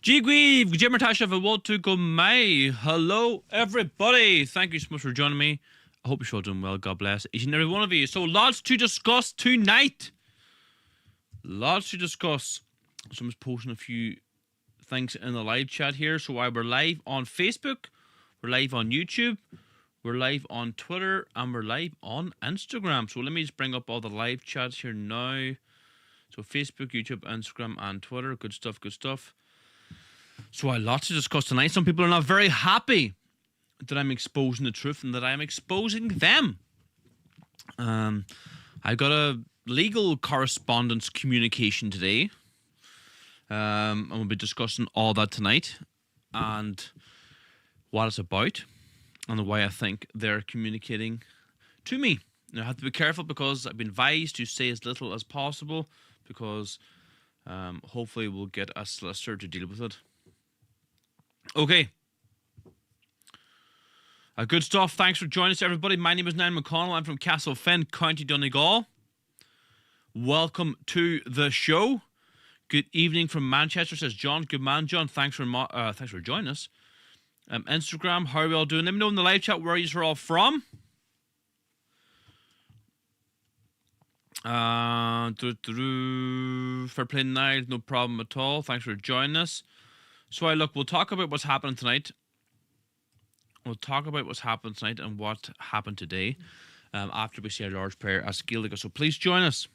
Jigweave, Jimertasha, if I want to go May. Hello, everybody. Thank you so much for joining me. I hope you're all doing well. God bless each and every one of you. So, lots to discuss tonight. Lots to discuss. So, I'm just posting a few things in the live chat here. So, while we're live on Facebook, we're live on YouTube, we're live on Twitter, and we're live on Instagram. So, let me just bring up all the live chats here now. So, Facebook, YouTube, Instagram, and Twitter. Good stuff, good stuff. So, I lots to discuss tonight. Some people are not very happy that I'm exposing the truth and that I'm exposing them. I got a legal correspondence communication today. And we'll be discussing all that tonight and what it's about and why I think they're communicating to me. Now, I have to be careful because I've been advised to say as little as possible because hopefully we'll get a solicitor to deal with it. Okay. Good stuff. Thanks for joining us, everybody. My name is Niall McConnell. I'm from Castlefin, County Donegal. Welcome to the show. Good evening from Manchester, says John. Good man, John. Thanks for joining us. Instagram, how are we all doing? Let me know in the live chat where you're all from. Fair play, Niall. No problem at all. Thanks for joining us. So, we'll talk about what's happening tonight. We'll talk about what's happened tonight and what happened today after we say our Lord's Prayer as Gaelic. So please join us.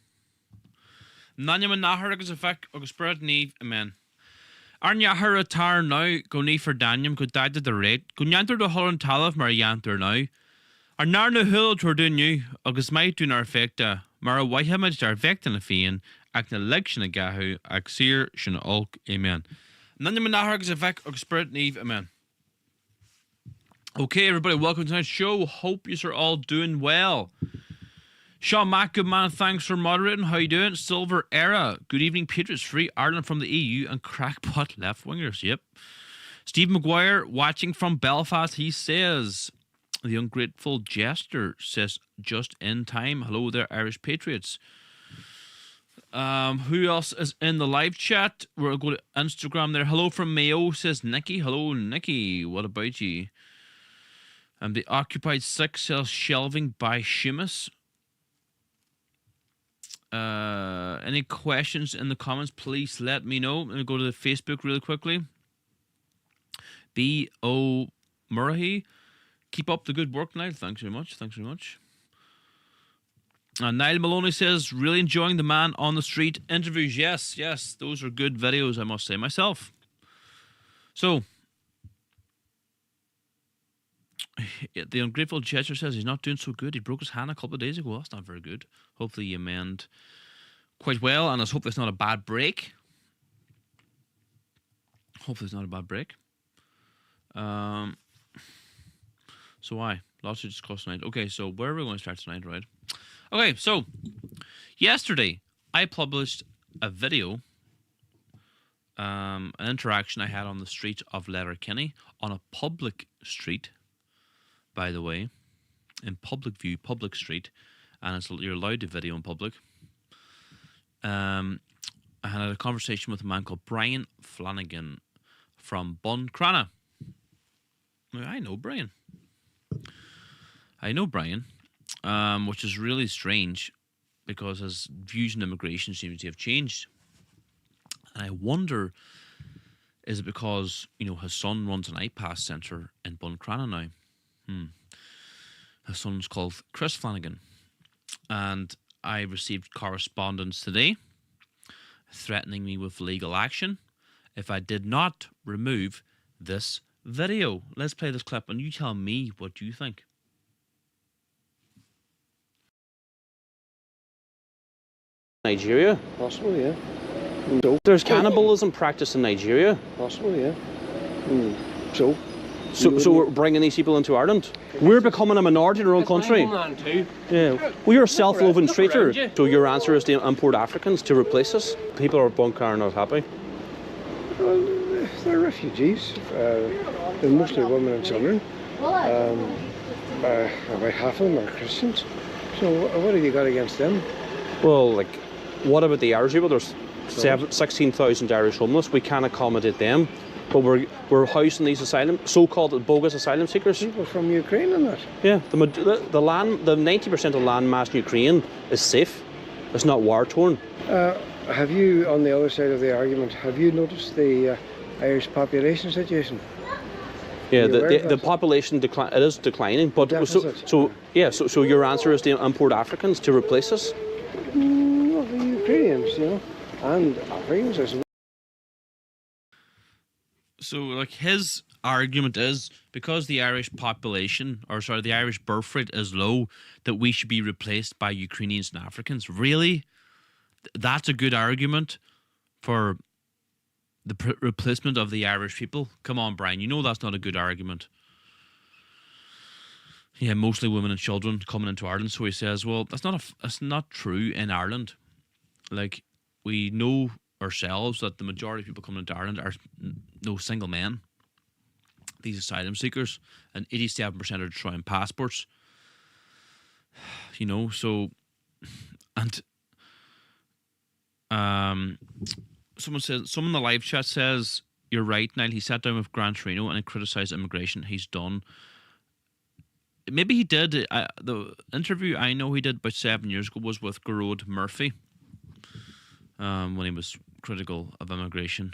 Nanya Manahar agus effect agus spread need amen. Arnya Haratar now go need for Daniel go died at the rate. Go yanter the Holland Talif mar yanter now. Ar narna hull to do new agus might do our effecta. Mara Whitehamid are vectin a fian ac na election a gahu ac seer shin ulk amen. Nanya Manahar agus effect agus spread need amen. Okay, everybody, welcome to tonight's show. Hope you're all doing well. Sean Mack, good man, thanks for moderating. How you doing? Silver Era, good evening. Patriots Free, Ireland from the EU, and crackpot left wingers. Yep. Steve McGuire, watching from Belfast, he says, the ungrateful jester says, just in time. Hello there, Irish Patriots. Who else is in the live chat? We'll go to Instagram there. Hello from Mayo, says Nikki. Hello, Nikki. What about you? The Occupied 6 sells shelving by Seamus. Any questions in the comments, please let me know. Let me go to the Facebook really quickly. B.O. Murray. Keep up the good work, Niall. Thanks very much. Thanks very much. Niall Maloney says, really enjoying the man on the street interviews. Yes, yes. Those are good videos, I must say myself. So, the ungrateful jester says he's not doing so good. He broke his hand a couple of days ago. That's not very good. Hopefully you mend quite well, and let's hope it's not a bad break. Hopefully it's not a bad break. So lots to discuss tonight. Okay, so where are we going to start tonight, right? Okay, so yesterday I published a video, an interaction I had on the street of Letterkenny, on a public street, by the way, in public view, public street, and you're allowed to video in public. I had a conversation with a man called Brian Flanagan from Buncrana. I know Brian, which is really strange because his views on immigration seems to have changed. And I wonder, is it because, his son runs an iPass centre in Buncrana now? His son's called Chris Flanagan, and I received correspondence today threatening me with legal action if I did not remove this video. Let's play this clip and you tell me what you think. Nigeria? Possibly, yeah. There's cannibalism practiced in Nigeria? Possibly, yeah. So we're bringing these people into Ireland? We're becoming a minority in our own country. Yeah. Well, you're a self-loving traitor. So your answer is to import Africans to replace us? People are Buncrana not happy? Well, they're refugees. They're mostly women and children. About half of them are Christians. So what have you got against them? Well, what about the Irish people? There's 16,000 Irish homeless. We can't accommodate them, but we're housing these so-called bogus asylum seekers. People from Ukraine and that. Yeah, the 90% of land mass in Ukraine is safe. It's not war-torn. Have you, on the other side of the argument, have you noticed the Irish population situation? Yeah, the population it is declining, but so your answer is to import Africans to replace us? Well, the Ukrainians, and Africans as well. So, like, his argument is because the Irish population, the Irish birth rate is low, that we should be replaced by Ukrainians and Africans. Really? That's a good argument for the replacement of the Irish people? Come on, Brian, you know that's not a good argument. Yeah, mostly women and children coming into Ireland. So he says, well, that's not true in Ireland. Like, we know ourselves that the majority of people coming into Ireland are no single men. These asylum seekers, and 87% are trying passports. So, and someone in the live chat says, you're right, Niall. He sat down with Grant Torino and criticised immigration. He's done. Maybe he did. The interview I know he did about 7 years ago was with Gerard Murphy, when he was critical of immigration.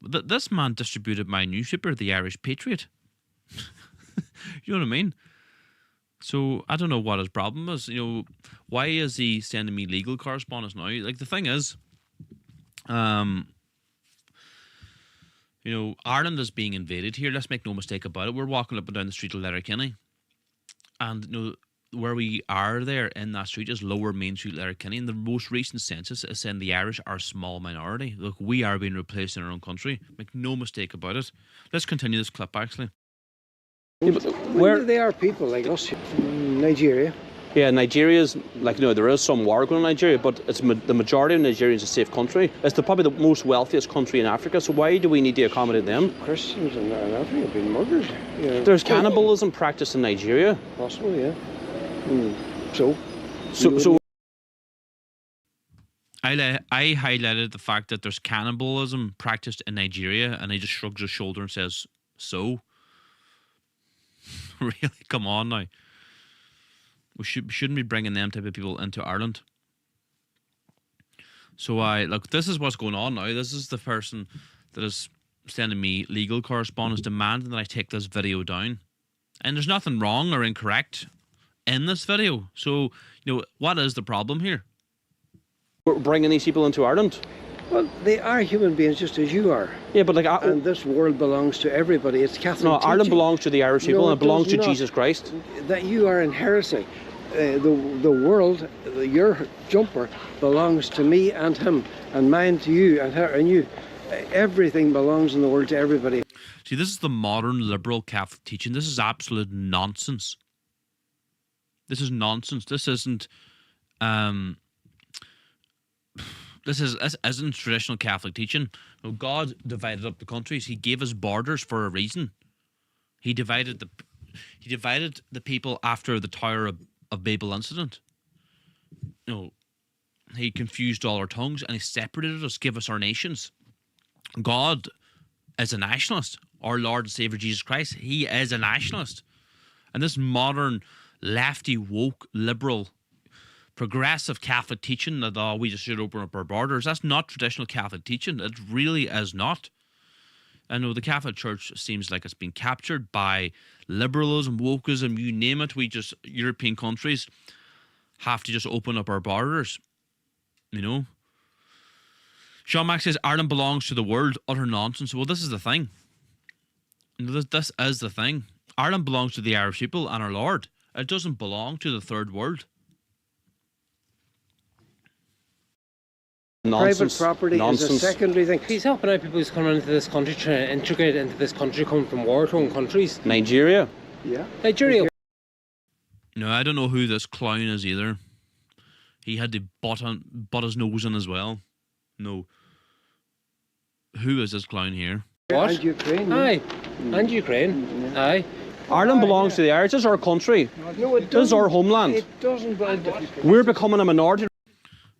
This man distributed my newspaper, The Irish Patriot. You know what I mean? So I don't know what his problem is. Why is he sending me legal correspondence now? Like, the thing is, Ireland is being invaded here. Let's make no mistake about it. We're walking up and down the street of Letterkenny, and where we are there in that street is Lower Main Street, Letterkenny. And the most recent census is saying the Irish are a small minority. Look, we are being replaced in our own country. Make no mistake about it. Let's continue this clip, actually. Where they are people like us from Nigeria. Yeah, Nigeria's there is some war going on in Nigeria, but it's the majority of Nigeria is a safe country. It's probably the most wealthiest country in Africa. So why do we need to accommodate them? Christians in Africa have been murdered. There's cannibalism practiced in Nigeria. Possible, yeah. So I highlighted the fact that there's cannibalism practiced in Nigeria, and he just shrugs his shoulder and says, "So." Really, come on now. We shouldn't be bringing them type of people into Ireland. So look, this is what's going on now. This is the person that is sending me legal correspondence demanding that I take this video down. And there's nothing wrong or incorrect in this video. So, what is the problem here? We're bringing these people into Ireland. Well, they are human beings just as you are. Yeah, but and this world belongs to everybody. It's Catholic teaching. Ireland belongs to the Irish people, and it belongs to not. Jesus Christ. That you are in heresy. The world, your jumper, belongs to me and him, and mine to you, and her and you. Everything belongs in the world to everybody. See, this is the modern liberal Catholic teaching. This is absolute nonsense. This is nonsense. This isn't. This isn't traditional Catholic teaching. No, God divided up the countries. He gave us borders for a reason. He divided the people after the Tower of Babel incident. He confused all our tongues and he separated us, gave us our nations. God is a nationalist. Our Lord and Savior Jesus Christ, he is a nationalist. And this modern, lefty, woke, liberal, progressive Catholic teaching that we just should open up our borders, that's not traditional Catholic teaching. It really is not. I know the Catholic Church seems like it's been captured by liberalism, wokeism, you name it. European countries have to just open up our borders. Sean Max says Ireland belongs to the world. Utter nonsense. Well, this is the thing. This is the thing. Ireland belongs to the Irish people and our Lord. It doesn't belong to the third world. Nonsense. Private property is a secondary thing. He's helping out people who's coming into this country, trying to integrate into this country, coming from war-torn countries. Nigeria. Yeah. Nigeria. No, I don't know who this clown is either. He had to butt his nose in as well. No. Who is this clown here? What? And Ukraine. Aye. And Ukraine. Yeah. Aye. Ireland belongs to the Irish. This is our country. No, it doesn't. This is our homeland. It doesn't belong to We're becoming a minority.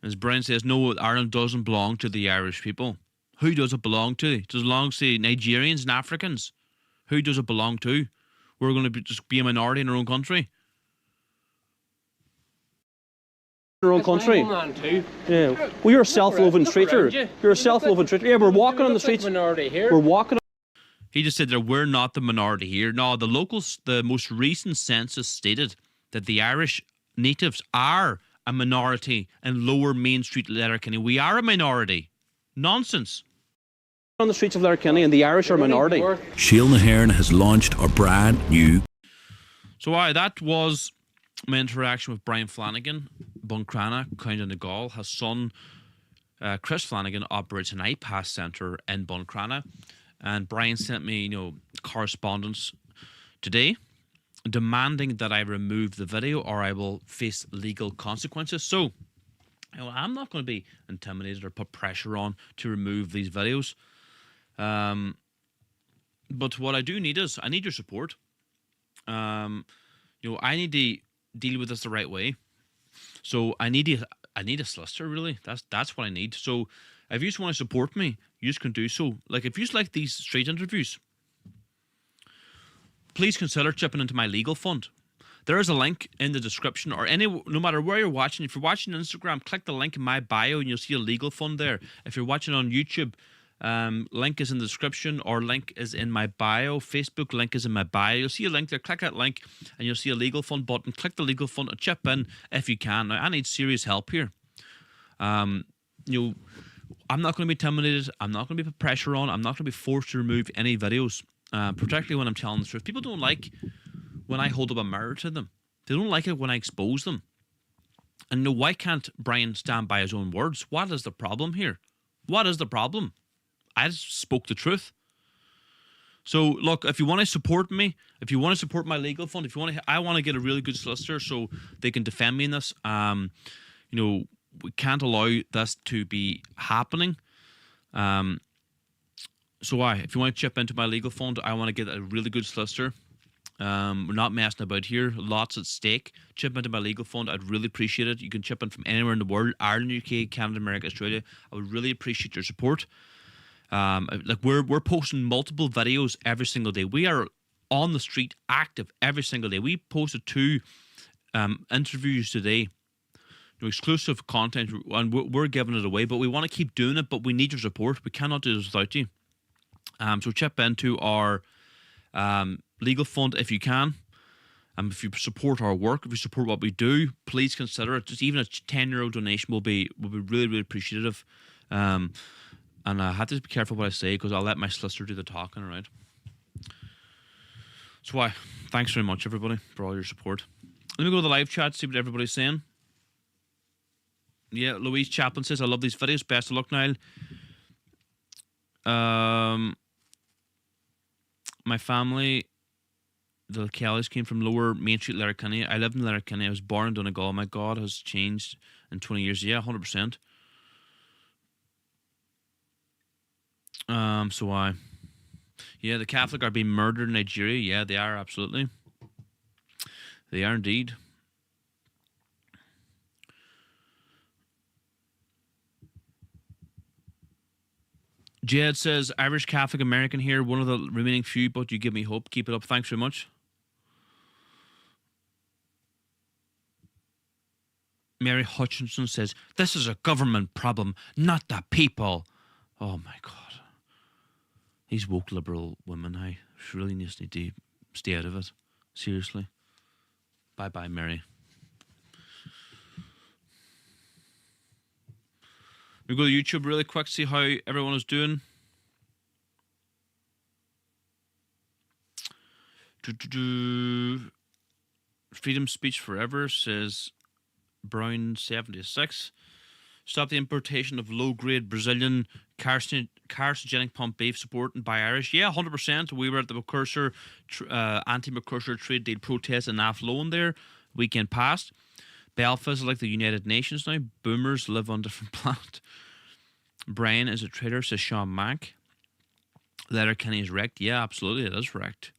As Brian says, no, Ireland doesn't belong to the Irish people. Who does it belong to? Does it belong to Nigerians and Africans? Who does it belong to? We're going to just be a minority in our own country. Your own country. Yeah. Well, you're a self-loving traitor. You're a self-loving traitor. Yeah, we're walking on the streets. Minority here. We're walking. He just said that we're not the minority here. No, the locals, the most recent census stated that the Irish natives are a minority in Lower Main Street, Letterkenny. We are a minority. Nonsense. On the streets of Letterkenny, and the Irish are a minority. Shiel Nahairn has launched a brand new. So that was my interaction with Brian Flanagan, Buncrana, County Donegal. His son, Chris Flanagan, operates an iPass centre in Buncrana. And Brian sent me, correspondence today demanding that I remove the video or I will face legal consequences. So, I'm not going to be intimidated or put pressure on to remove these videos. But what I do need is, I need your support. I need to deal with this the right way. So I need a solicitor, really. That's what I need. So if you just want to support me, you just can do so. Like, if you just like these straight interviews, please consider chipping into my legal fund. There is a link in the description, or no matter where you're watching. If you're watching on Instagram, click the link in my bio and you'll see a legal fund there. If you're watching on YouTube, link is in the description, or link is in my bio. Facebook link is in my bio. You'll see a link there. Click that link and you'll see a legal fund button. Click the legal fund and chip in if you can. Now, I need serious help here. I'm not going to be intimidated. I'm not going to be put pressure on. I'm not going to be forced to remove any videos, particularly when I'm telling the truth. People don't like when I hold up a mirror to them. They don't like it when I expose them. And why can't Brian stand by his own words? What is the problem here? What is the problem? I just spoke the truth. So, look, if you want to support me, if you want to support my legal fund, I want to get a really good solicitor so they can defend me in this. We can't allow this to be happening. If you want to chip into my legal fund, I want to get a really good solicitor. We're not messing about here. Lots at stake. Chip into my legal fund. I'd really appreciate it. You can chip in from anywhere in the world: Ireland, UK, Canada, America, Australia. I would really appreciate your support. We're posting multiple videos every single day. We are on the street, active every single day. We posted 2 interviews today. Exclusive content, and we're giving it away, but we want to keep doing it, but we need your support. We cannot do this without you. So chip into our legal fund if you can. If you support our work, if you support what we do, please consider it. Just even a €10 donation will be really, really appreciative. And I have to be careful what I say because I'll let my solicitor do the talking, all right? So thanks very much, everybody, for all your support. Let me go to the live chat, see what everybody's saying. Yeah, Louise Chaplin says, I love these videos. Best of luck, Niall. My family, the Kellys, came from Lower Main Street, Letterkenny. I lived in Letterkenny. I was born in Donegal. My God has changed in 20 years. Yeah, 100%. Yeah, the Catholic are being murdered in Nigeria. Yeah, they are, absolutely. They are indeed. Jed says, Irish Catholic American here, one of the remaining few, but you give me hope. Keep it up. Thanks very much. Mary Hutchinson says, this is a government problem, not the people. Oh my God. These woke liberal women, I really just need to stay out of it. Seriously. Bye-bye, Mary. We go to YouTube really quick, see how everyone is doing. Freedom Speech Forever says Brown 76. Stop the importation of low-grade Brazilian carcinogenic pump beef supported by Irish. Yeah, 100%. We were at the McGregor anti-McGregor trade deal protest in Athlone there weekend past. Belfast is like the United Nations now. Boomers live on different planet. Brian is a traitor, says Sean Mack. Letterkenny is wrecked. Yeah, absolutely, it is wrecked.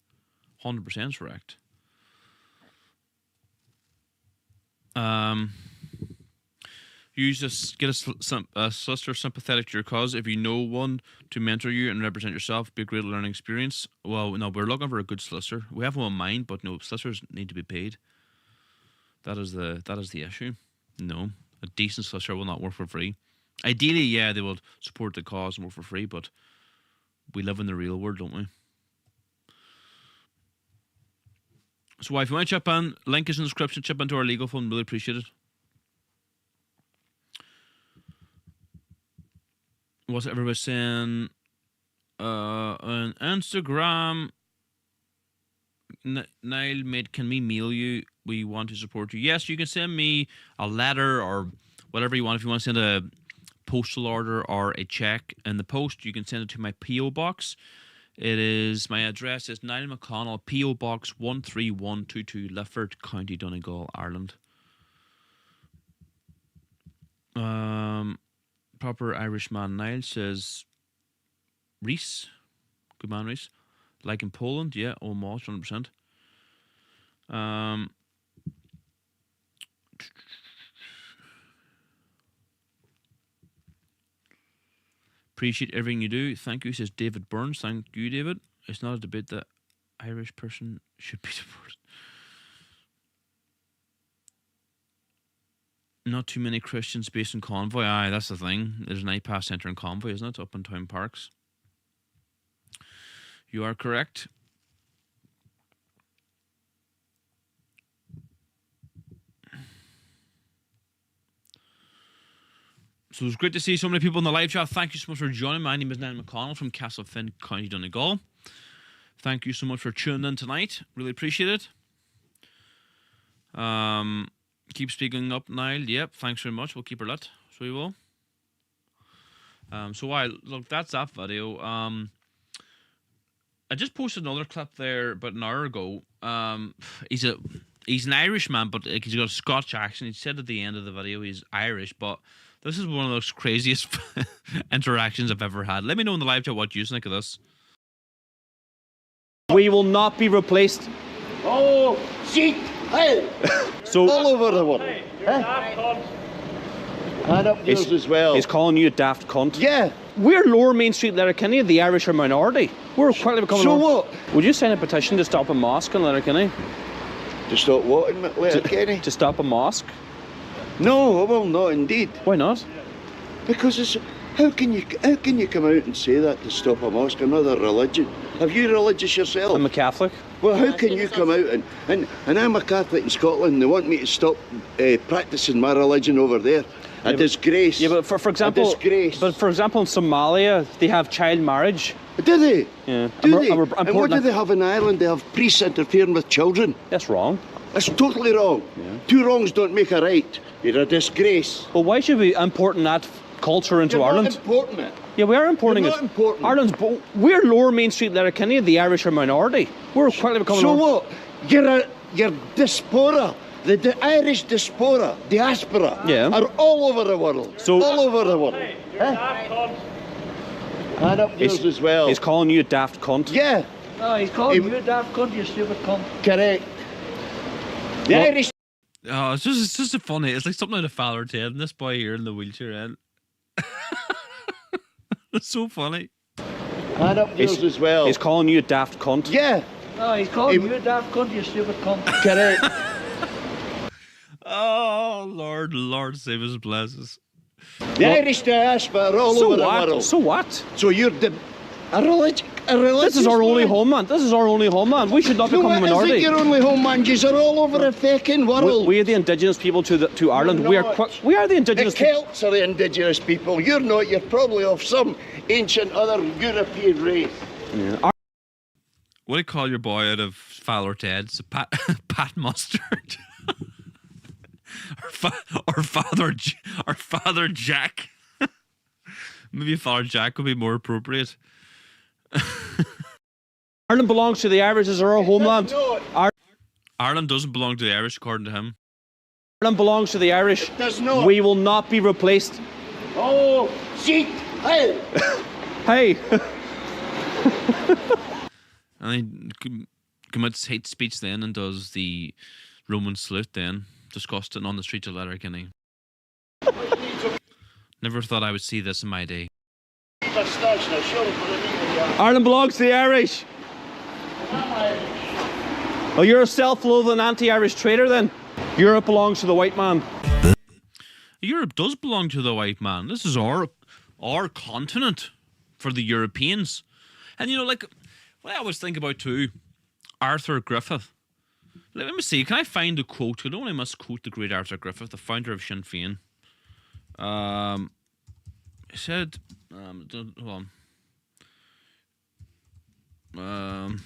100% is wrecked. Use this. Get a solicitor sympathetic to your cause. If you know one to mentor you and represent yourself, be a great learning experience. Well, no, we're looking for a good solicitor. We have one in mind, but no, solicitors need to be paid. That is the issue. No, a decent solicitor will not work for free. Ideally, yeah, they will support the cause and work for free, but we live in the real world, don't we? So if you want to chip in, link is in the description. Chip into our legal fund. Really appreciate it. What's everybody saying? On Instagram, Niall, mate, can we mail you? We want to support you. Yes, you can send me a letter or whatever you want. If you want to send a postal order or a check in the post, you can send it to my P.O. box. My address is Niall McConnell, P.O. Box 13122, Lifford, County Donegal, Ireland. Proper Irishman Niall says, Reese, good man Reese, like in Poland, yeah, almost 100%. Appreciate everything you do. Thank you, says David Burns. Thank you, David. It's not a debate that Irish person should be supported. Not too many Christians based in Convoy. Aye, that's the thing. There's an iPass centre in Convoy, isn't it? Up in Town Parks. You are correct. So it's great to see so many people in the live chat. Thank you so much for joining. My name is Niall McConnell from Castlefin, County Donegal. Thank you so much for tuning in tonight. Really appreciate it. Keep speaking up, Niall. Yep, thanks very much. We'll keep her lit. So we will. Look, that's that video. I just posted another clip there about an hour ago. He's an Irishman, but he's got a Scotch accent. He said at the end of the video he's Irish, but this is one of those craziest interactions I've ever had. Let me know in the live chat what you think of this. We will not be replaced. Oh, shit! Hey! So All over the world. And up yours as well. he's calling you a daft cunt. Yeah. We're Lower Main Street, Letterkenny. The Irish are minority. We're quickly becoming. So what? Would you sign a petition to stop a mosque in Letterkenny? To stop what in Letterkenny? To stop a mosque? No, I will not indeed. Why not? Because it's how can you come out and say that to stop a mosque, another religion? Have you religious yourself? I'm a Catholic. Well, how can you come out and I'm a Catholic in Scotland and they want me to stop practising my religion over there? A disgrace. Yeah, but for example, a disgrace. But for example, in Somalia, they have child marriage. Do they? Yeah. Do they? I'm And what do they have in Ireland? They have priests interfering with children. That's wrong. That's totally wrong. Yeah. Two wrongs don't make a right. You're a disgrace. Well, why should we importing that culture into You're Ireland? not importing it. Yeah, we are importing You're it. not importing it. Ireland's. We're Lower Main Street, Letterkenny. The Irish are minority. We're quickly becoming. So what? You're diaspora. The Irish diaspora, Yeah. are all over the world. So- all over the world. And up yours as well. He's calling you a daft cunt. Yeah, No, he's calling you a daft cunt, you stupid cunt. correct. The What? Irish. Oh, it's just a funny. It's like something out of Father Ted, and this boy here in the wheelchair, and it's so funny. And up yours as well. He's calling you a daft cunt. Yeah, No, he's calling you a daft cunt, you stupid cunt. correct. Oh Lord, save us, bless us. The Irish diaspora are all So over what? the world. So what? So you're a religious. This is our only homeland. This is our only homeland. We should not No, become a it minority. isn't your only homeland. You're all over the fucking world. We are the indigenous people to Ireland. You're not. We are the The indigenous people. Celts are the indigenous people. You're not. You're probably of some ancient other European race. Yeah. What do you call your boy out of Father Ted? It's a Pat Mustard. Or Father Jack. Maybe Father Jack would be more appropriate. Ireland belongs to the Irish. This is our homeland. Ireland doesn't belong to the Irish, according to him. Ireland belongs to the Irish. Does not. We will not be replaced. Oh, shit! Hey! Hey. And he commits hate speech then and does the Roman salute then, disgusting on the streets of Letterkenny. Never thought I would see this in my day. Ireland belongs to the Irish. Oh, you're a self-loathing anti-Irish traitor then? Europe belongs to the white man. Europe does belong to the white man. This is our continent for the Europeans. And you know, like, what I always think about too, Arthur Griffith. Let me see, can I find a quote? I don't must quote the great Arthur Griffith, the founder of Sinn Féin. He said, hold on.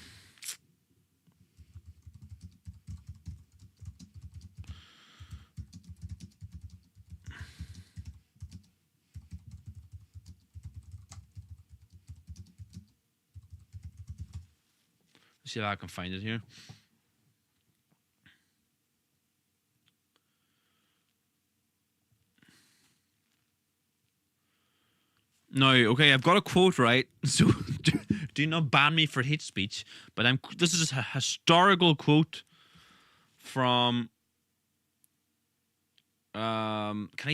See if I can find it here. No, okay, I've got a quote, right? So do not ban me for hate speech, but this is a historical quote from can I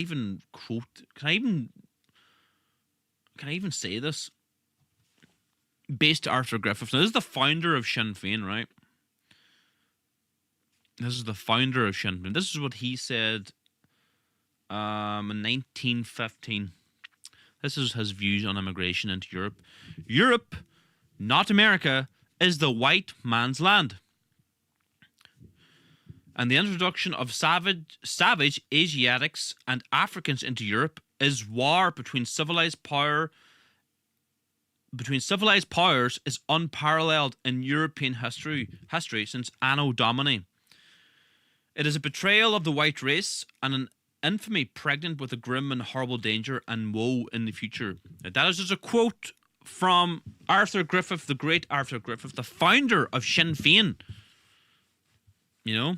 even say this? Based Arthur Griffith. Now, this is the founder of Sinn Féin, right? This is the founder of Sinn Féin. This is what he said in 1915. This is his views on immigration into Europe. Europe, not America, is the white man's land. And the introduction of savage Asiatics and Africans into Europe is war between civilized powers is unparalleled in European history since Anno Domini. It is a betrayal of the white race and an infamy pregnant with a grim and horrible danger and woe in the future. Now, that is just a quote from Arthur Griffith, the great Arthur Griffith, the founder of Sinn Féin. You know?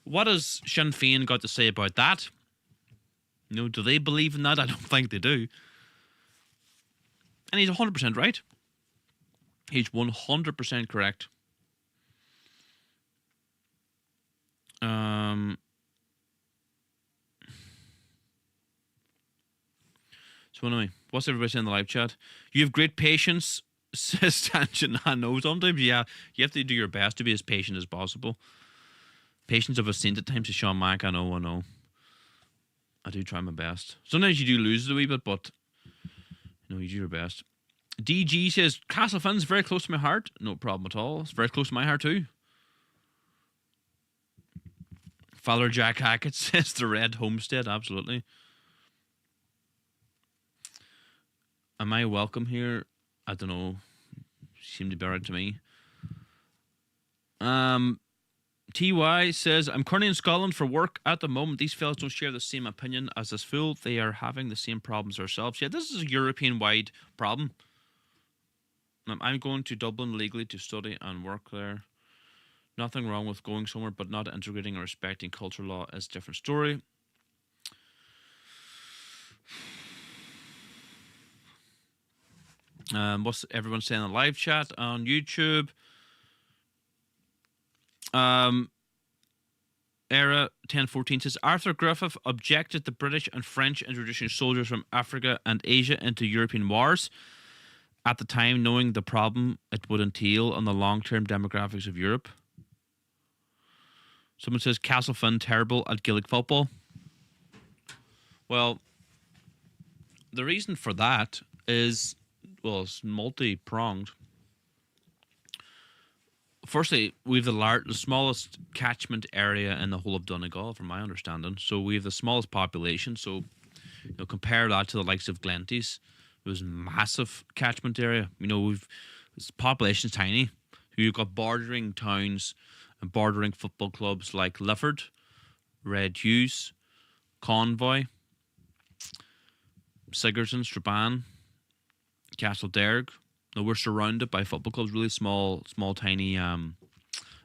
What has Sinn Féin got to say about that? You know, do they believe in that? I don't think they do. And he's 100% right. He's 100% correct. So anyway, what's everybody saying in the live chat? You have great patience, says Tangent. I know sometimes, yeah, you have to do your best to be as patient as possible. Patience of a saint at times, says Sean Mack. I know. I do try my best. Sometimes you do lose it a wee bit, but you know, you do your best. DG says, Castlefin's very close to my heart. No problem at all. It's very close to my heart too. Father Jack Hackett says the Red Homestead. Absolutely. Am I welcome here? I don't know. Seemed to be right to me. TY says, I'm currently in Scotland for work at the moment. These fellas don't share the same opinion as this fool. They are having the same problems ourselves. Yeah, this is a European-wide problem. I'm going to Dublin legally to study and work there. Nothing wrong with going somewhere, but not integrating or respecting culture law is a different story. What's everyone saying in the live chat on YouTube? Era 1014 says Arthur Griffith objected the British and French introducing soldiers from Africa and Asia into European wars at the time, knowing the problem it would entail on the long-term demographics of Europe. Someone says Castlefin terrible at Gaelic football. Well, the reason for that is, well, it's multi-pronged. Firstly, we have the smallest catchment area in the whole of Donegal, from my understanding. So we have the smallest population. So, you know, compare that to the likes of Glenties. It was massive catchment area. You know, the population's tiny. You've got bordering towns and bordering football clubs like Lifford, Red Hughes, Convoy, Sigerson, Strabane, Castlederg. No, we're surrounded by football clubs, really small, tiny, and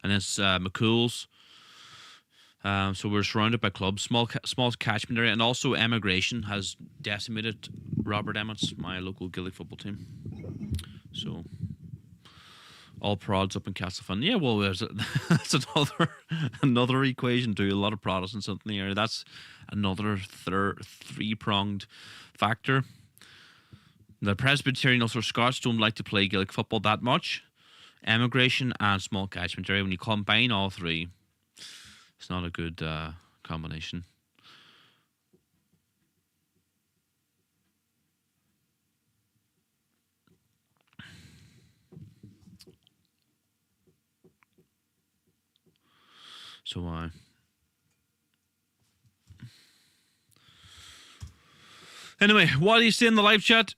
it's McCool's. So we're surrounded by clubs, small catchment area, and also emigration has decimated Robert Emmett's, my local Gaelic football team. So All prods up in Castlefin. Yeah, well, that's another equation too. A lot of Protestants up in the area. That's another three-pronged factor. The Presbyterian Ulster Scots don't like to play Gaelic football that much. Emigration and small catchment area. When you combine all three, it's not a good combination. So anyway, what do you say in the live chat?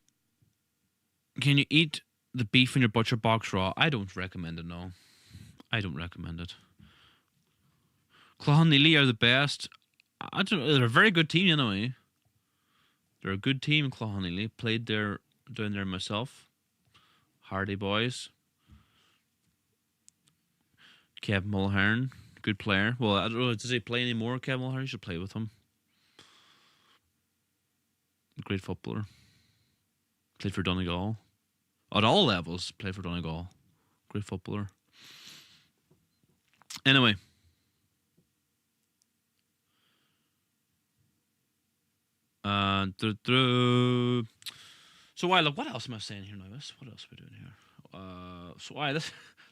Can you eat the beef in your butcher box raw? I don't recommend it, no. I don't recommend it. Clough-Neely are the best. They're a very good team, anyway. They're a good team, Clough-Neely. Played there down there myself. Hardy boys. Kevin Mulhern, good player. Well, I don't know, does he play anymore, Kevin Mulhern? You should play with him. Great footballer. Played for Donegal. At all levels, played for Donegal. Great footballer. Anyway. So look, what else am I saying here now? What else are we doing here?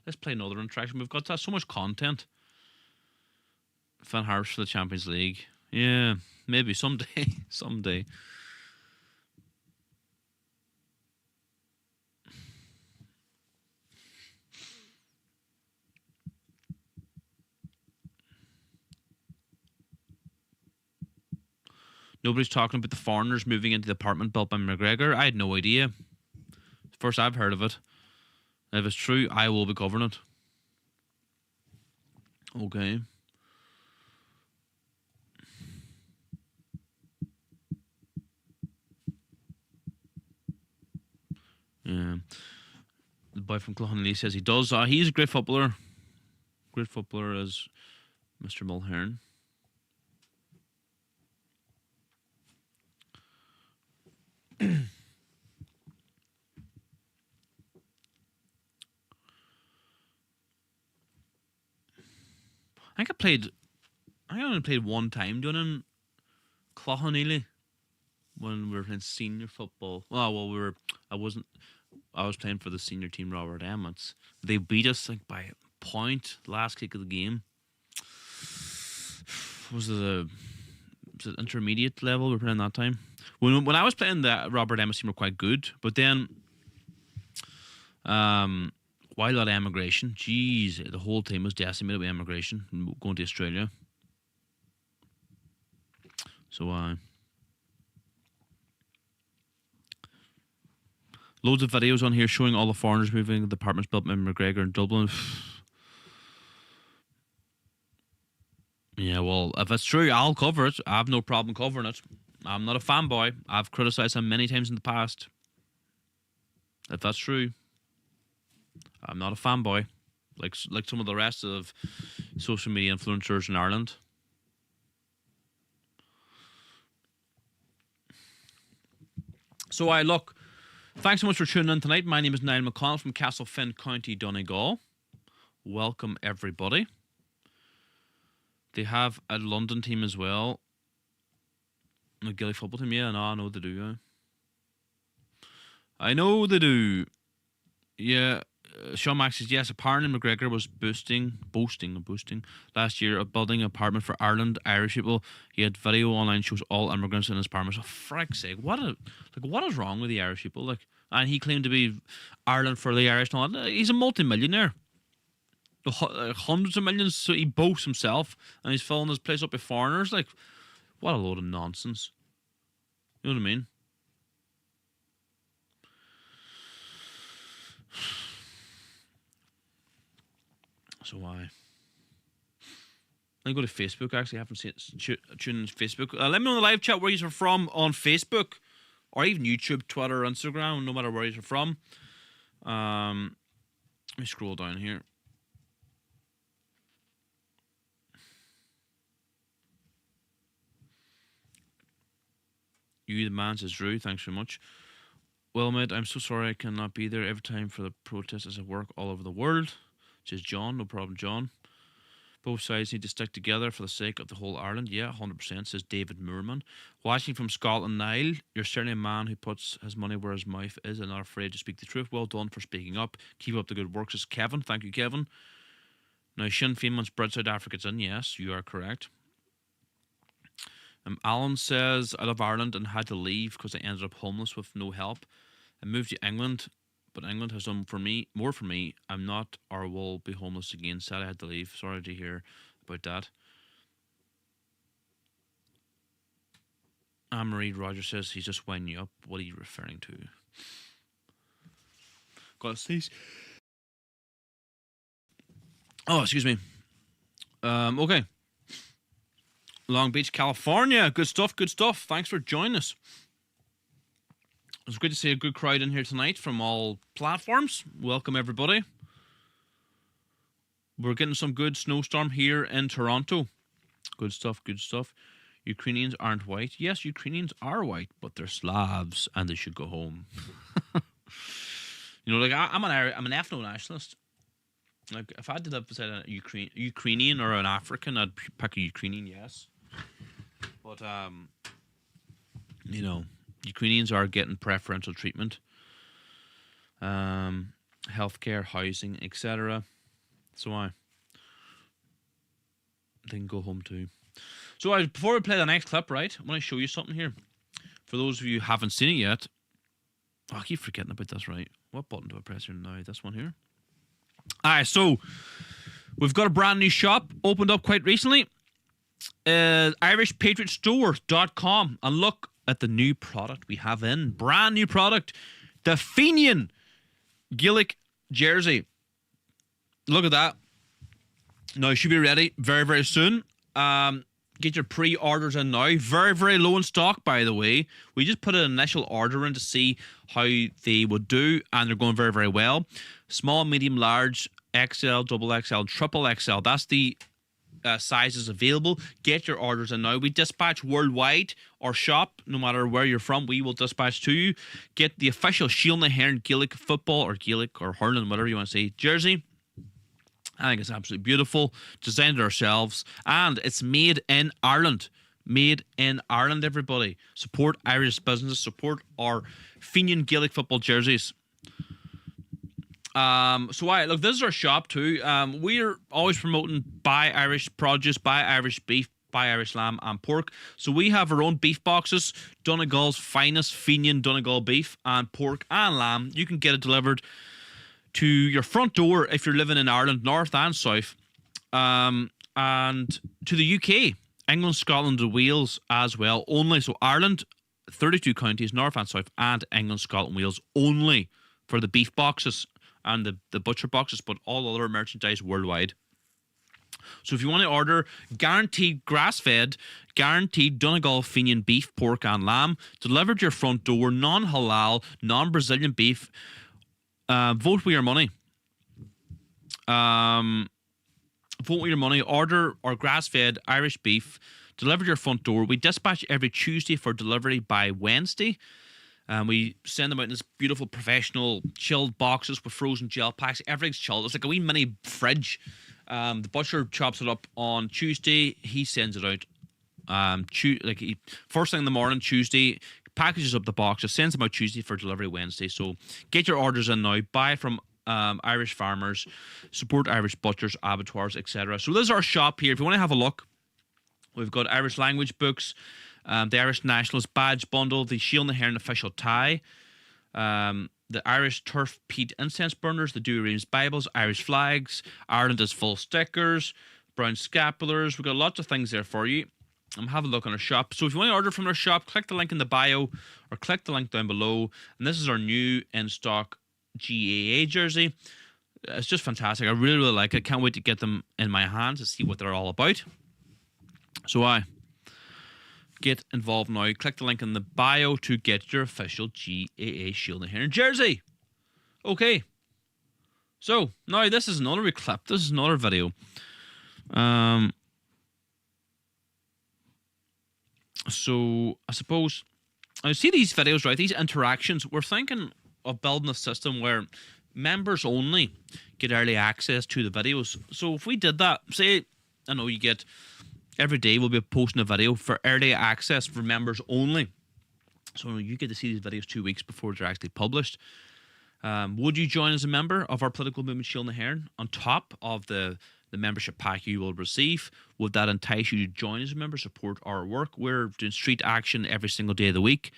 Let's play another interaction. We've got so much content. Van Harps for the Champions League. Yeah, maybe someday. Someday. Nobody's talking about the foreigners moving into the apartment built by McGregor. I had no idea. First I've heard of it. And if it's true, I will be covering it. Okay. Yeah. The boy from Clough-Neely says he does. He's a great footballer. Great footballer as Mr. Mulhern. I only played one time doing in Clough-Neely when we were playing senior football. I was playing for the senior team, Robert Emmets. They beat us like by a point last kick of the game. Was it intermediate level we were playing that time? When I was playing, the Robert Emmets team were quite good, but then while at emigration, jeez, the whole team was decimated by emigration, going to Australia. So loads of videos on here showing all the foreigners moving the apartments built by McGregor in Dublin. Yeah, well, if it's true, I'll cover it. I have no problem covering it. I'm not a fanboy. I've criticised him many times in the past. If that's true, I'm not a fanboy, like some of the rest of social media influencers in Ireland. So look, thanks so much for tuning in tonight. My name is Niall McConnell from Castlefin, County Donegal. Welcome everybody. They have a London team as well. A Gaelic football team, yeah, no, I know they do, yeah. I know they do. Yeah, Sean Max says, yes, apparently McGregor was boasting last year of building an apartment for Ireland, Irish people. He had video online shows all immigrants in his apartment. For frick's sake, what is wrong with the Irish people? And he claimed to be Ireland for the Irish and all that. He's a multi-millionaire. Hundreds of millions, so he boasts himself, and he's filling his place up with foreigners. What a load of nonsense. You know what I mean? So let me go to Facebook. Actually, I haven't seen it. Tune in to Facebook. Let me know in the live chat where you're from on Facebook, or even YouTube, Twitter, Instagram. No matter where you're from. Let me scroll down here. You the man, says Drew. Thanks very much. Well, mate, I'm so sorry I cannot be there every time for the protest as I work all over the world. Says John. No problem, John. Both sides need to stick together for the sake of the whole Ireland. Yeah, 100%, says David Moorman. Watching from Scotland, Niall, you're certainly a man who puts his money where his mouth is and not afraid to speak the truth. Well done for speaking up. Keep up the good work, says Kevin. Thank you, Kevin. Now, Sinn Féin wants Brit South Africans in. Yes, you are correct. Alan says, I love Ireland and had to leave because I ended up homeless with no help. I moved to England, but England has done more for me. I'm not or will be homeless again. Sad I had to leave. Sorry to hear about that. Anne-Marie Rogers says he's just winding you up. What are you referring to? God, please. Oh, excuse me. Okay. Long Beach, California. Good stuff, good stuff. Thanks for joining us. It's great to see a good crowd in here tonight from all platforms. Welcome, everybody. We're getting some good snowstorm here in Toronto. Good stuff, good stuff. Ukrainians aren't white. Yes, Ukrainians are white, but they're Slavs and they should go home. You know, like I'm an ethno-nationalist. Like if I had to live beside a Ukrainian or an African, I'd pick a Ukrainian, yes. But you know, Ukrainians are getting preferential treatment, healthcare, housing, etc. So they can go home too. So before we play the next clip, right, I want to show you something here. For those of you who haven't seen it yet, I keep forgetting about this, right? What button do I press here now? This one here. Alright, so we've got a brand new shop opened up quite recently. IrishPatriotStore.com, and look at the new product we have in. Brand new product. The Fenian Gaelic jersey. Look at that. Now it should be ready very, very soon. Get your pre-orders in now. Very, very low in stock, by the way. We just put an initial order in to see how they would do, and they're going very, very well. Small, medium, large, XL, double XL, triple XL. That's the sizes available. Get your orders in now. We dispatch worldwide or shop, no matter where you're from, we will dispatch to you. Get the official Shield na Hern Gaelic football or Gaelic or hurling, whatever you want to say, jersey. I think it's absolutely beautiful. Designed it ourselves. And it's made in Ireland. Made in Ireland, everybody. Support Irish businesses. Support our Fenian Gaelic football jerseys. Look, this is our shop too. We're always promoting buy Irish produce, buy Irish beef, buy Irish lamb and pork. So we have our own beef boxes. Donegal's finest Fenian Donegal beef and pork and lamb. You can get it delivered to your front door if you're living in Ireland, north and south, and to the UK, England, Scotland, and Wales as well. Only so Ireland, 32 counties, north and south, and England, Scotland, Wales only for the beef boxes and the butcher boxes, but all other merchandise worldwide. So if you want to order guaranteed grass-fed, guaranteed Donegal Fenian beef, pork, and lamb delivered to your front door, non-halal, non-Brazilian beef. Vote with your money. Vote with your money. Order our grass-fed Irish beef delivered to your front door. We dispatch every Tuesday for delivery by Wednesday. We send them out in this beautiful professional chilled boxes with frozen gel packs. Everything's chilled. It's like a wee mini fridge. The butcher chops it up on Tuesday. He sends it out. First thing in the morning, Tuesday. Packages up the boxes, sends them out Tuesday for delivery Wednesday. So get your orders in now. Buy from Irish farmers, support Irish butchers, abattoirs, etc. So this is our shop here. If you want to have a look, we've got Irish language books, the Irish Nationalist badge bundle, the Shield na Hern official tie, the Irish turf peat incense burners, the Dewey Reams Bibles, Irish flags, Ireland is full stickers, brown scapulars. We've got lots of things there for you. Have a look on our shop. So if you want to order from our shop, click the link in the bio or click the link down below. And this is our new in-stock GAA jersey. It's just fantastic. I really, really like it. Can't wait to get them in my hands to see what they're all about. So get involved now. Click the link in the bio to get your official GAA Shield na Hern jersey. Okay. So now this is another clip. This is another video. So I suppose I see these videos, right? These interactions. We're thinking of building a system where members only get early access to the videos. So if we did that, say, I know you get every day we'll be posting a video for early access for members only. So you get to see these videos 2 weeks before they're actually published. Would you join as a member of our political movement, Shield and Hearn, on top of the membership pack you will receive? Would that entice you to join as a member, support our work? We're doing street action every single day of the week,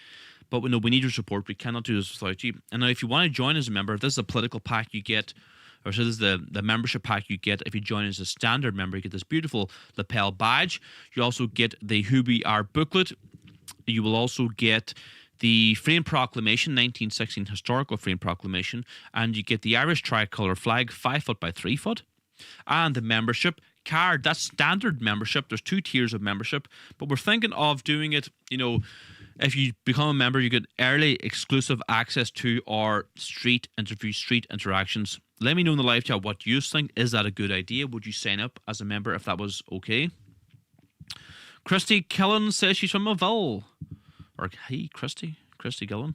but we know we need your support. We cannot do this without you. And now if you want to join as a member, this is a political pack you get, or so this is the membership pack you get if you join as a standard member. You get this beautiful lapel badge. You also get the Who We Are booklet. You will also get the Freedom Proclamation, 1916 historical Freedom Proclamation, and you get the Irish tricolour flag, 5 foot by 3 foot, and the membership card. That's standard membership. There's 2 tiers of membership, but we're thinking of doing it, you know, if you become a member, you get early exclusive access to our street interviews, street interactions. Let me know in the live chat what you think. Is that a good idea? Would you sign up as a member if that was okay? Christy Killen says she's from Maville. Or hey, Christy Gillen.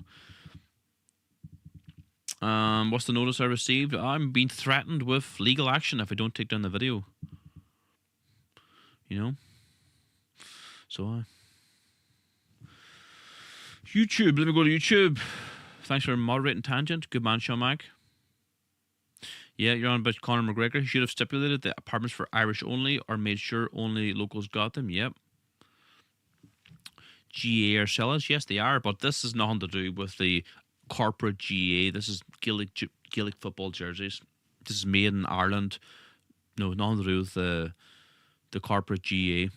What's the notice I received? I'm being threatened with legal action if I don't take down the video. You know? So, YouTube. Let me go to YouTube. Thanks for moderating Tangent. Good man, Sean Mac. Yeah, you're on about Conor McGregor. He should have stipulated the apartments for Irish only or made sure only locals got them. Yep. GA are sellers. Yes, they are, but this has nothing to do with the corporate GA. This is Gaelic football jerseys. This is made in Ireland. No, nothing to do with the corporate GA.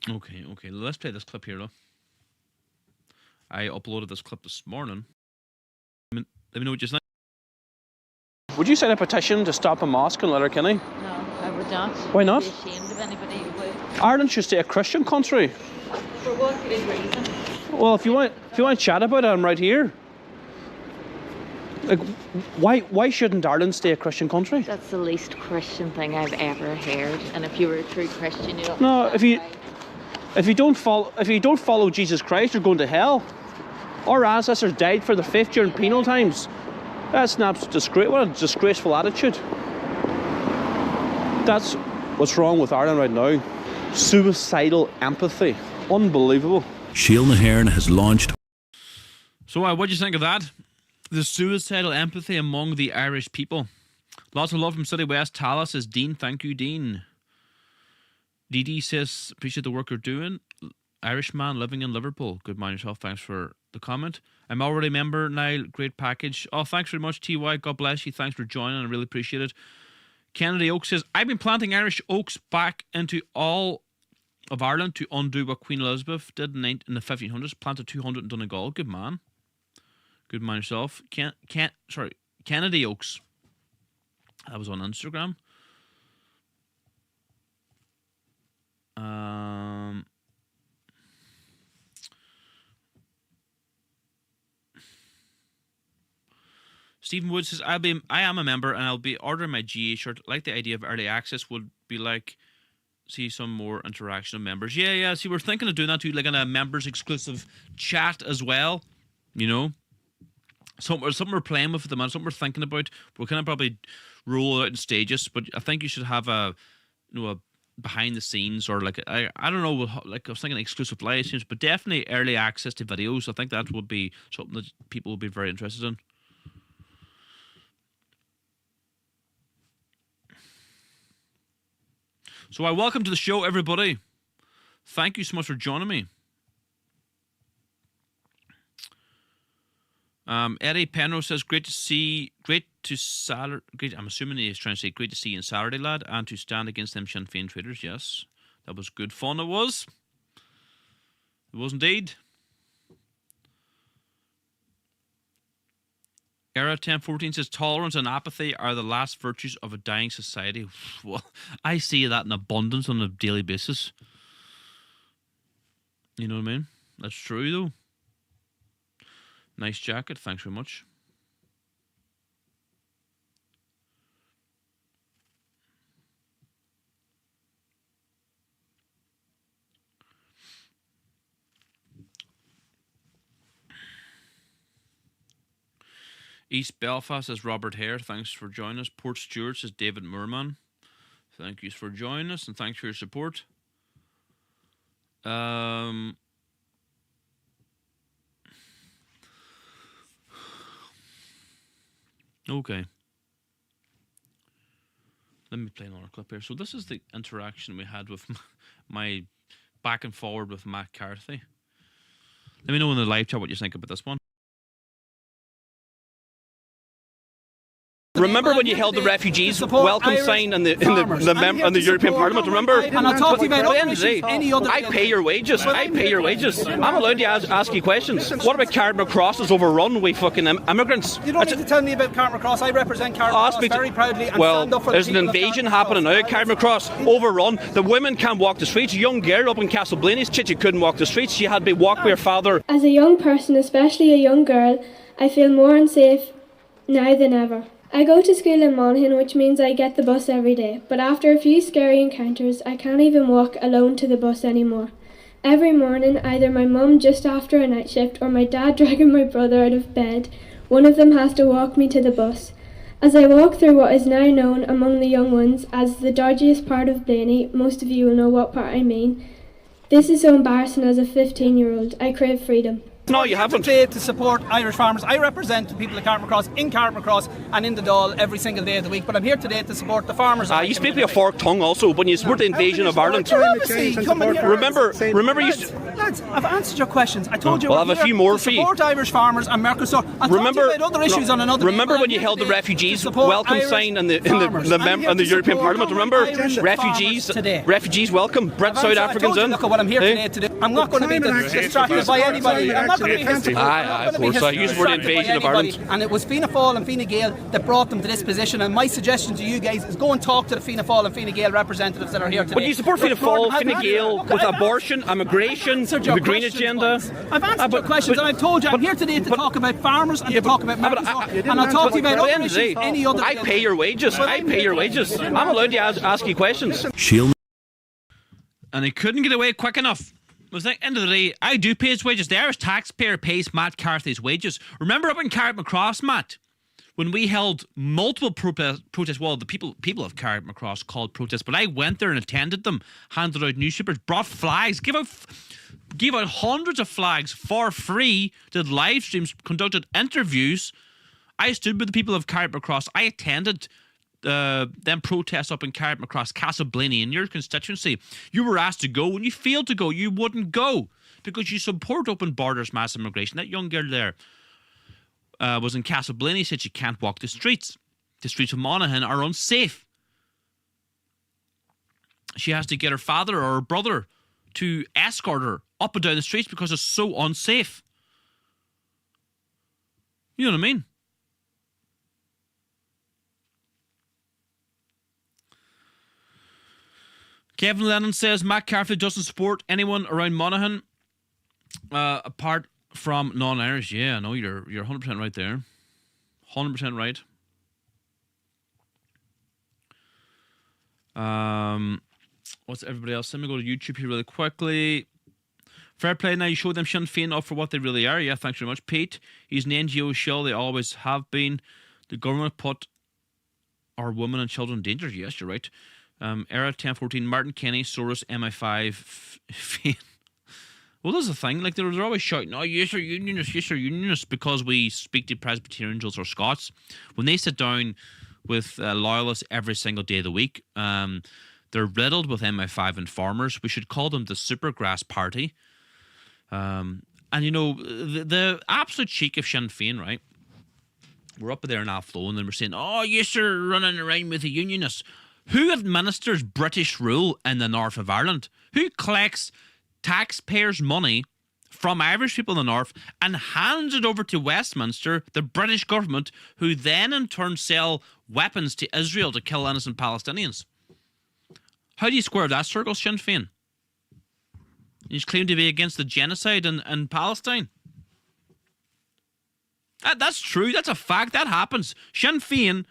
Okay. Let's play this clip here, though. I uploaded this clip this morning. Let me know what you think. Would you sign a petition to stop a mosque in Letterkenny? No, I would not. Why not? I'd be ashamed of anybody who would. Ireland should stay a Christian country. For what good reason? Well, if you want to chat about it, I'm right here. Like, why shouldn't Ireland stay a Christian country? That's the least Christian thing I've ever heard. And if you were a true Christian, you don't. No, if you don't follow Jesus Christ, you're going to hell. Our ancestors died for their faith during penal times. That's an absolute what a disgraceful attitude. That's what's wrong with Ireland right now. Suicidal empathy. Unbelievable. Shield and Hearn has launched. So what do you think of that? The suicidal empathy among the Irish people. Lots of love from City West. Tala says, Dean, thank you, Dean. Dee says, appreciate the work you're doing. Irishman living in Liverpool. Good mind yourself. Thanks for the comment. I'm already a member now. Great package. Oh, thanks very much, TY. God bless you. Thanks for joining. I really appreciate it. Kennedy Oak says, I've been planting Irish oaks back into all of Ireland to undo what Queen Elizabeth did in the 1500s. Planted 200 in Donegal. Good man. Good man yourself. Kennedy Oaks. That was on Instagram. Stephen Wood says, I am a member and I'll be ordering my GA shirt. Like the idea of early access would be like, see some more interaction of members. Yeah. See, we're thinking of doing that too, like in a members exclusive chat as well. You know, something we're playing with at the moment, something we're thinking about. We're kind of probably roll it out in stages, but I think you should have a behind the scenes or like I don't know, like I was thinking exclusive live streams, but definitely early access to videos. I think that would be something that people would be very interested in. So welcome to the show, everybody. Thank you so much for joining me. Eddie Penrose says, I'm assuming he's trying to say great to see you in Saturday, lad, and to stand against them Sinn Féin traitors. Yes, that was good fun. It was. It was indeed. Era 1014 says, tolerance and apathy are the last virtues of a dying society. Well, I see that in abundance on a daily basis. You know what I mean? That's true, though. Nice jacket. Thanks very much. East Belfast is Robert Hare. Thanks for joining us. Port Stewarts is David Moorman. Thank you for joining us and thanks for your support. Okay. Let me play another clip here. So this is the interaction we had with my back and forward with Matt Carthy. Let me know in the live chat what you think about this one. Remember when you held the refugees welcome sign in the European Parliament? Remember? And I'll talk to you about other issues, any other. I pay your wages. I pay your wages. I'm allowed to ask you questions. What about Carrick Cross is overrun with fucking immigrants? You don't need to tell me about Carrick Cross. I represent Carrick Cross very proudly and stand up for the there's an people of invasion Carrick happening now. Carrick Cross overrun. The women can't walk the streets. A young girl up in Castleblaney, she couldn't walk the streets. She had to be walked with her father. As a young person, especially a young girl, I feel more unsafe now than ever. I go to school in Monaghan, which means I get the bus every day, but after a few scary encounters, I can't even walk alone to the bus anymore. Every morning, either my mum just after a night shift or my dad dragging my brother out of bed, one of them has to walk me to the bus. As I walk through what is now known among the young ones as the dodgiest part of Blaney, most of you will know what part I mean. This is so embarrassing as a 15-year-old. I crave freedom. No, you haven't. Today to support Irish farmers. I represent the people of Carrick Cross in Carrick Cross and in the Dáil every single day of the week, but I'm here today to support the farmers. You speak with a forked tongue also when you support the invasion of Ireland. Remember, lads, I've answered your questions. I told you. We'll have a few more for you. Support Irish farmers and Mercosur. Remember about other issues on another. Remember when you held the refugees welcome sign in the European Parliament? Remember refugees welcome. Bred South Africans in. Look at what I'm here today to do. I'm not going to be distracted by anybody. I'm not going to be distracted. Of course. I used for the invasion of Ireland. And it was Fianna Fáil and Fine Gael that brought them to this position. And my suggestion to you guys is go and talk to the Fianna Fáil and Fine Gael representatives that are here today. But you support Fianna Fáil, Fine Gael with abortion, immigration, the green agenda. I've answered your questions and I've told you I'm here today to talk about farmers and to talk about Mercosur. And I'll talk to you about other issues, any other. I pay your wages. I pay your wages. I'm allowed to ask you questions. And he couldn't get away quick enough. It was like, end of the day, I do pay his wages. The Irish taxpayer pays Matt Carthy's wages. Remember up in Carrickmacross, Matt, when we held multiple protests? Well, the people of Carrickmacross called protests, but I went there and attended them, handed out newspapers, brought flags, gave out hundreds of flags for free, did live streams, conducted interviews. I stood with the people of Carrickmacross. I attended them protests up in Carrickmacross, Castleblaney, in your constituency. You were asked to go. When you failed to go, you wouldn't go because you support open borders, mass immigration. That young girl there was in Castleblaney, said she can't walk the streets. The streets of Monaghan are unsafe. She has to get her father or her brother to escort her up and down the streets because it's so unsafe. You know what I mean? Kevin Lennon says Matt Carthy doesn't support anyone around Monaghan apart from non-Irish. Yeah, no, you're 100% right there. 100% right. What's everybody else? Let me go to YouTube here really quickly. Fair play now. You show them Sinn Féin up for what they really are. Yeah, thanks very much, Pete. He's an NGO shill. They always have been. The government put our women and children in danger. Yes, you're right. Era 1014, Martin Kenny, Soros, MI5, Féin. Well, there's the thing. Like, they're always shouting, oh, yes, you're unionists, yes, you're unionists, because we speak to Presbyterians or Scots. When they sit down with loyalists every single day of the week, they're riddled with MI5 informers. We should call them the Supergrass Party. And, you know, the absolute cheek of Sinn Féin, right? We're up there in Athlone and we're saying, oh, yes, you're running around with the unionists. Who administers British rule in the north of Ireland? Who collects taxpayers' money from Irish people in the north and hands it over to Westminster, the British government, who then in turn sell weapons to Israel to kill innocent Palestinians? How do you square that circle, Sinn Féin? You just claim to be against the genocide in Palestine. That's true. That's a fact. That happens. Sinn Féin,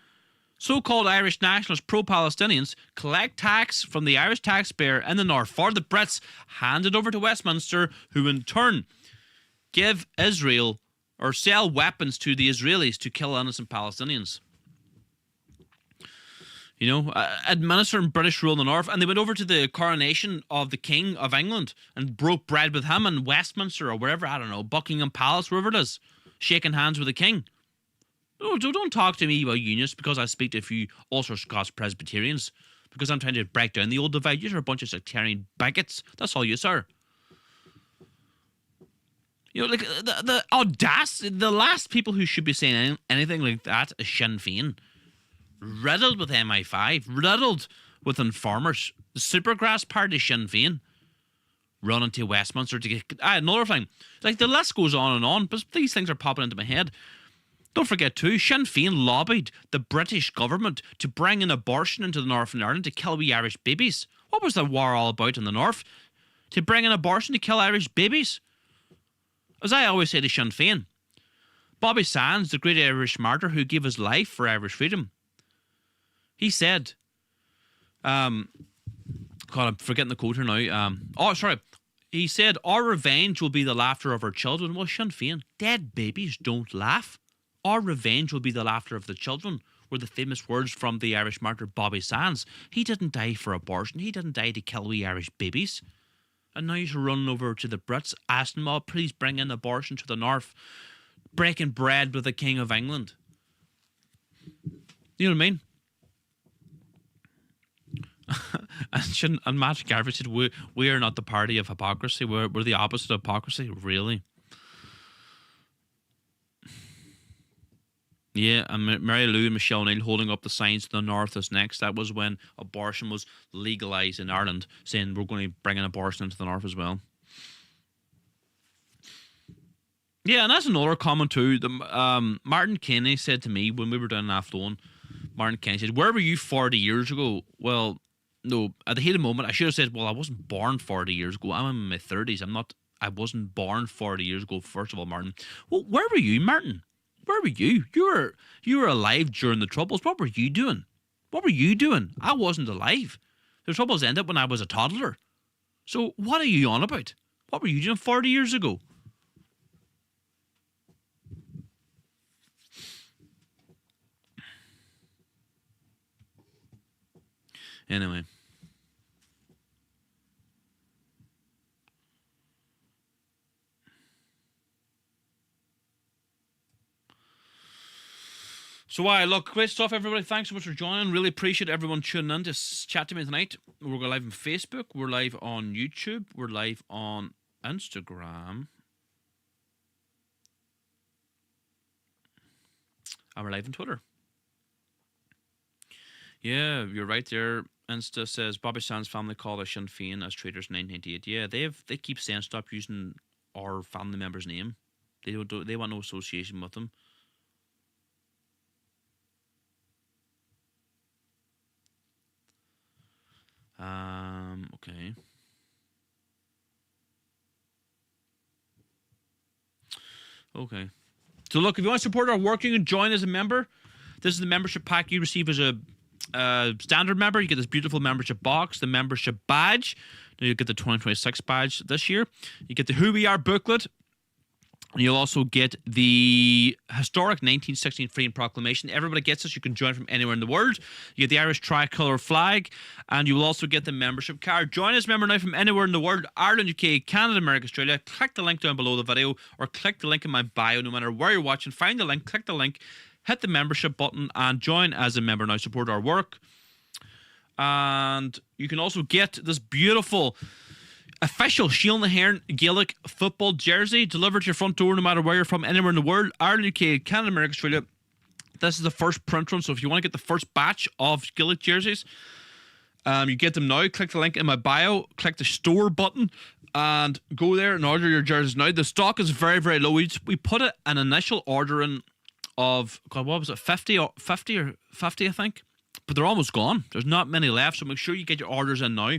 so-called Irish nationalists, pro-Palestinians, collect tax from the Irish taxpayer in the north for the Brits, hand it over to Westminster, who in turn give Israel or sell weapons to the Israelis to kill innocent Palestinians. You know, administering British rule in the north. And they went over to the coronation of the King of England and broke bread with him in Westminster or wherever, I don't know, Buckingham Palace, wherever it is, shaking hands with the King. Oh, don't talk to me about unions because I speak to a few Ulster Scots Presbyterians because I'm trying to break down the old divide. You're a bunch of sectarian bigots. That's all you are. You know, like the audacity, the last people who should be saying anything like that is Sinn Féin. Riddled with MI5, riddled with informers. The Supergrass Party, Sinn Féin, running to Westminster to get another thing. Like the list goes on, but these things are popping into my head. Don't forget too, Sinn Féin lobbied the British government to bring in abortion into the North of Ireland to kill wee Irish babies. What was the war all about in the North? To bring in abortion to kill Irish babies? As I always say to Sinn Féin, Bobby Sands, the great Irish martyr who gave his life for Irish freedom, he said, God, I'm forgetting the quote here now. He said, our revenge will be the laughter of our children. Well, Sinn Féin, dead babies don't laugh. Our revenge will be the laughter of the children, were the famous words from the Irish martyr Bobby Sands. He didn't die for abortion. He didn't die to kill wee Irish babies. And now he's running over to the Brits, asking them, oh, please bring in abortion to the North, breaking bread with the King of England. You know what I mean? And Matt Garvey said, we are not the party of hypocrisy. We're the opposite of hypocrisy. Really? Yeah, and Mary Lou and Michelle O'Neill holding up the signs to the North is next. That was when abortion was legalised in Ireland, saying we're going to bring an abortion into the North as well. Yeah, and that's another comment too. Martin Kenny said to me when we were down in Athlone, Martin Kenny said, where were you 40 years ago? Well, no, at the heat of the moment, I should have said, well, I wasn't born 40 years ago. I'm in my 30s. I wasn't born 40 years ago, first of all, Martin. Well, where were you, Martin? Where were you? You were alive during the Troubles. What were you doing? What were you doing? I wasn't alive. The Troubles ended when I was a toddler. So what are you on about? What were you doing 40 years ago? Anyway. So look, great stuff, everybody. Thanks so much for joining. Really appreciate everyone tuning in to chat to me tonight. We're going live on Facebook. We're live on YouTube. We're live on Instagram. And we're live on Twitter. Yeah, you're right there. Insta says Bobby Sands' family called us Sinn Féin as traitors in 1988. Yeah, they keep saying stop using our family member's name. They want no association with them. Okay. Okay. So look, if you want to support our work, you can join as a member. This is the membership pack you receive as a standard member. You get this beautiful membership box, the membership badge. Now you get the 2026 badge this year. You get the Who We Are booklet. And you'll also get the historic 1916 Freedom Proclamation. Everybody gets this. You can join from anywhere in the world. You get the Irish tricolour flag. And you will also get the membership card. Join as a member now from anywhere in the world. Ireland, UK, Canada, America, Australia. Click the link down below the video. Or click the link in my bio. No matter where you're watching, find the link, click the link, hit the membership button, and join as a member now. Support our work. And you can also get this beautiful official Shield na HÉireann Gaelic football jersey delivered to your front door no matter where you're from, anywhere in the world. Ireland, UK, Canada, America, Australia. This is the first print run, so if you want to get the first batch of Gaelic jerseys, you get them now. Click the link in my bio, click the store button, and go there and order your jerseys now. The stock is very, very low. We put an initial order in of, God, what was it, 50 or 50, I think? But they're almost gone. There's not many left, so make sure you get your orders in now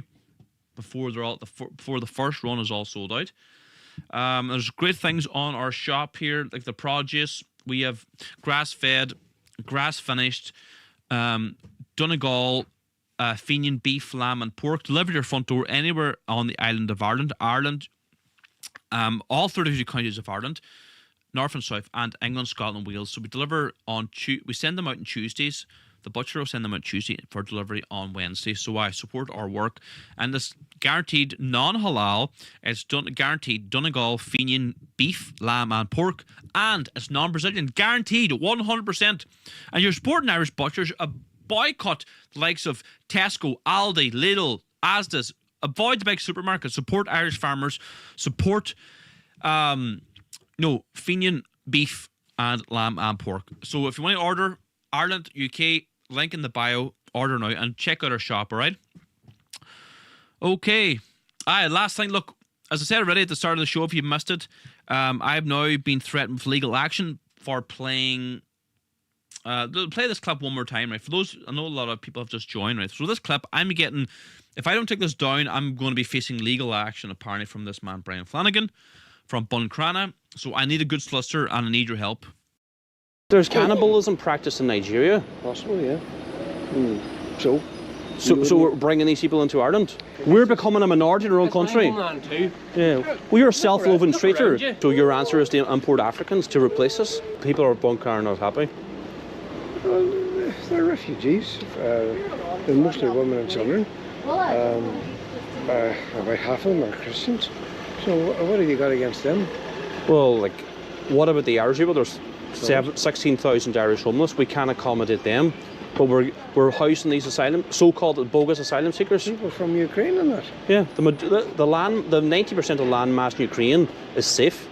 before the first run is all sold out. There's great things on our shop here, like the produce. We have grass-fed, grass-finished, Donegal, Fenian beef, lamb, and pork delivered to your front door anywhere on the island of Ireland. All 32 counties of Ireland. North and South, and England, Scotland, Wales. So we deliver on we send them out on Tuesdays. The butcher will send them out Tuesday for delivery on Wednesday. So I support our work, and it's guaranteed non-halal. It's guaranteed Donegal, Fenian beef, lamb, and pork, and it's non-Brazilian, guaranteed 100%. And you're supporting Irish butchers. Boycott the likes of Tesco, Aldi, Lidl, Asda's. Avoid the big supermarkets. Support Irish farmers. Support Fenian beef and lamb and pork. So if you want to order, Ireland, UK, link in the bio, order now and check out our shop, alright? Okay. Last thing, look, as I said already at the start of the show, if you missed it, I've now been threatened with legal action for playing play this clip one more time, right? For those, I know a lot of people have just joined, right? So this clip, I'm getting, if I don't take this down, I'm going to be facing legal action apparently from this man, Brian Flanagan, from Buncrana. So I need a good solicitor and I need your help. There's cannibalism practiced in Nigeria. Possibly, yeah. So we're bringing these people into Ireland. We're becoming a minority in our own country. Yeah. We're a self-loathing traitor. So your answer is to import Africans to replace us? People are Buncrana not happy. Well, they're refugees. They're mostly women and children. About half of them are Christians. So what have you got against them? Well, like, what about the Irish people? There's 16,000 Irish homeless. We can't accommodate them, but we're housing these so-called bogus asylum seekers. People from Ukraine and that. Yeah, the 90% of land mass in Ukraine is safe.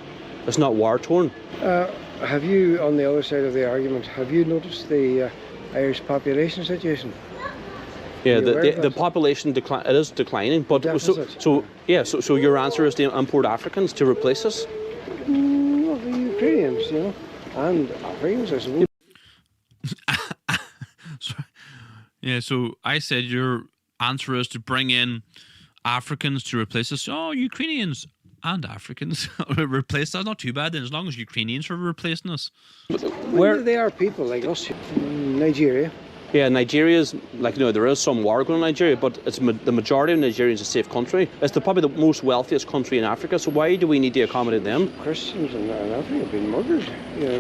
It's not war torn. Have you, on the other side of the argument, have you noticed the Irish population situation? Yeah, the population it is declining, but so your answer is to import Africans to replace us? Well, the Ukrainians, and Africans, I suppose. Yeah, so I said your answer is to bring in Africans to replace us. Oh, Ukrainians and Africans replace us. Not too bad then, as long as Ukrainians are replacing us. Where they are people like us from Nigeria. Yeah, Nigeria is, there is some war going on in Nigeria, but it's the majority of Nigeria is a safe country. It's probably the most wealthiest country in Africa, so why do we need to accommodate them? Christians in Africa have been murdered.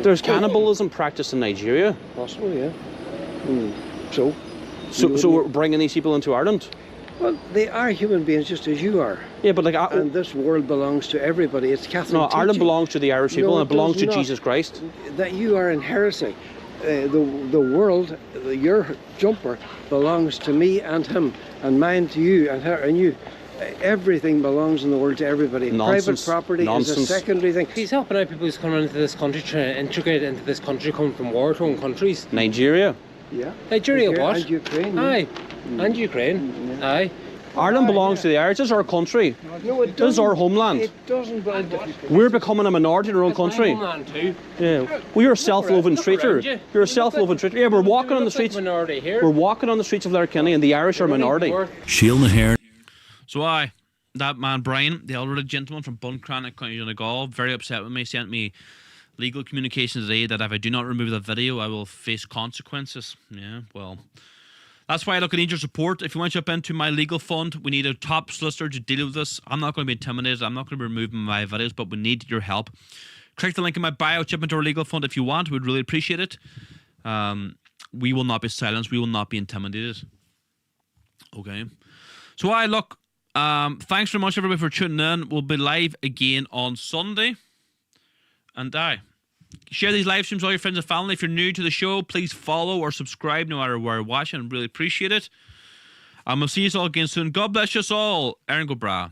There's cannibalism practiced in Nigeria. Possibly, yeah. So we're bringing these people into Ireland? Well, they are human beings just as you are. Yeah, but and this world belongs to everybody. It's Catholic teaching. Ireland belongs to the Irish people, and it belongs to not. Jesus Christ. That you are in heresy. The world, your jumper, belongs to me and him, and mine to you, and her and you. Everything belongs in the world to everybody. Nonsense. Private property is a secondary thing. He's helping out people who's coming into this country, trying to integrate into this country, coming from war-torn countries. Nigeria. Yeah. Nigeria what? And Ukraine. Aye. And Ukraine. Yeah. Aye. Ireland belongs to the Irish. This is our country. No, it doesn't. This is our homeland. It doesn't. We're becoming a minority in our own country. Homeland too. Yeah. We're a self-loathing traitor. You're a self-loathing traitor. Yeah, we're walking on the streets. Here. We're walking on the streets of Letterkenny, and the Irish are a minority. Sheila Nairn. So that man Brian, the elderly gentleman from Buncrana, County Donegal, very upset with me, sent me legal communication today that if I do not remove the video, I will face consequences. Yeah, well, that's why I need your support. If you want to jump into my legal fund, we need a top solicitor to deal with this. I'm not going to be intimidated. I'm not going to be removing my videos, but we need your help. Click the link in my bio, jump into our legal fund if you want. We'd really appreciate it. We will not be silenced. We will not be intimidated. Okay. So thanks very much everybody for tuning in. We'll be live again on Sunday. And share these live streams with all your friends and family. If you're new to the show, please follow or subscribe no matter where you're watching. Really appreciate it. And we'll see you all again soon. God bless you all. Aaron Gobra.